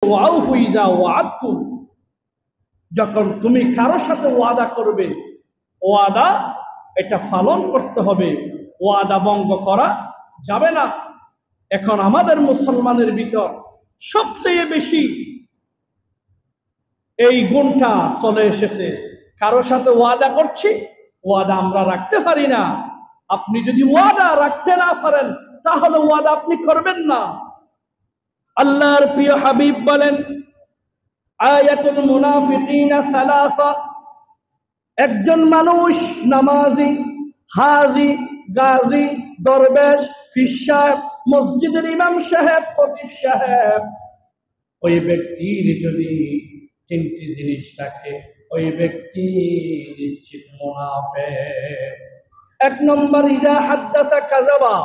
ওয়াউফু ইযা ওয়া'আদতুম, যখন তুমি কারো সাথে ওয়াদা করবে, ওয়াদা এটা পালন করতে হবে, ওয়াদা ভঙ্গ করা যাবে না। এখন আমাদের মুসলমানের ভিতর সবচেয়ে বেশি এই গুণটা চলে এসেছে। কারো সাথে ওয়াদা করছি, ওয়াদা আমরা রাখতে পারি না। আপনি যদি ওয়াদা রাখতে না পারেন তাহলে ওয়াদা আপনি করবেন না। আল্লাহর প্রিয় হাবিব বলেন, আয়াতুল মুনাফিকিনা সালাসা, একজন মানুষ নামাজি, হাজি, গাজী, দরবেশ, পীর সাহেব, মসজিদের ইমাম সাহেব, খতিব সাহেব, ওই ব্যক্তির যদি তিনটি জিনিস থাকে, ওই ব্যক্তি নিশ্চিত মুনাফিক। এক নম্বর, ইযা হাদ্দাসা কাযাবা,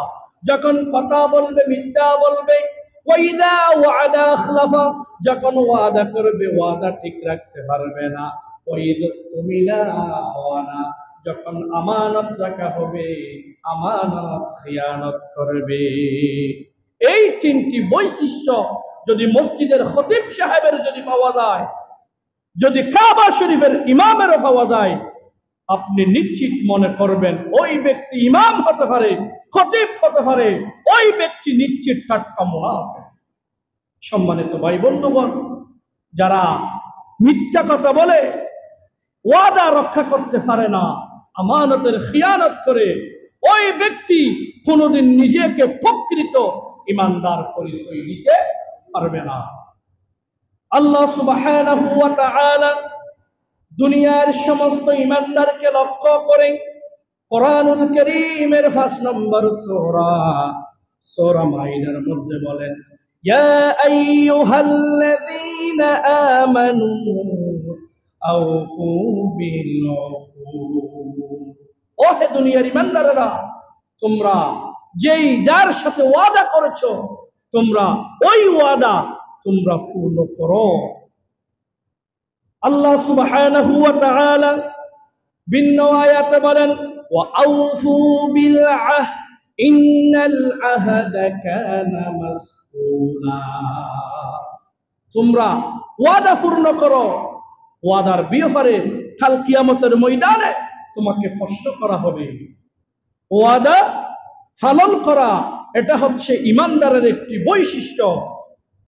যখন কথা বলবে মিথ্যা বলবে। ওয়া ইযা ওয়া'আদা আখলাফা, যখন ওয়াদা করবে ওয়াদা ঠিক রাখতে পারবে না। ওয়া ইযা তুমিনা খাওয়ানা, যখন আমানত রাখা হবে আমানত খিয়ানত করবে। এই তিনটি বৈশিষ্ট্য যদি মসজিদের খতিব সাহেবের যদি পাওয়া যায়, যদি কাবা শরীফের ইমামেরও পাওয়া যায়, আপনি নিশ্চিত মনে করবেন ওই ব্যক্তি ইমাম হতে পারে, খতিব হতে পারে, ওই ব্যক্তি নিশ্চিত টাটকা মুনাফিক। সম্মানিত ভাই বন্ধুগণ, যারা মিথ্যা কথা বলে, ওয়াদা রক্ষা করতে পারে না, আমানতের খিয়ানত করে, ওই ব্যক্তি কোনোদিন নিজেকে প্রকৃত ইমানদার পরিচয় দিতে পারবে না। আল্লাহ সুবহানাহু ওয়া তাআলা দুনিয়ার সমস্ত ইমানদারকে লক্ষ্য করে কোরআনুল কারীমের 5 নম্বর সূরা মাইদার মধ্যে বলেন, ইয়া আইয়ুহাল্লাযীনা আমানু আওফু বিল উকুদ, ও হে দুনিয়ার ইমানদাররা, তোমরা যেই যার সাথে ওয়াদা করেছো, তোমরা ওই ওয়াদা তোমরা পূর্ণ করো। আল্লাহ সুবহানাহু ওয়া তাআলা ভিন্ন আয়াতে বলেন, ওয়া আউফু বিল আহদ ইন্নাল আহদা কানা মাসউলা, তোমরা ওয়াদা পূর্ণ করো। ওয়াদার ব্যাপারে কাল কিয়ামতের ময়দানে তোমাকে প্রশ্ন করা হবে। ওয়াদা পালন করা এটা হচ্ছে ইমানদারের একটি বৈশিষ্ট্য।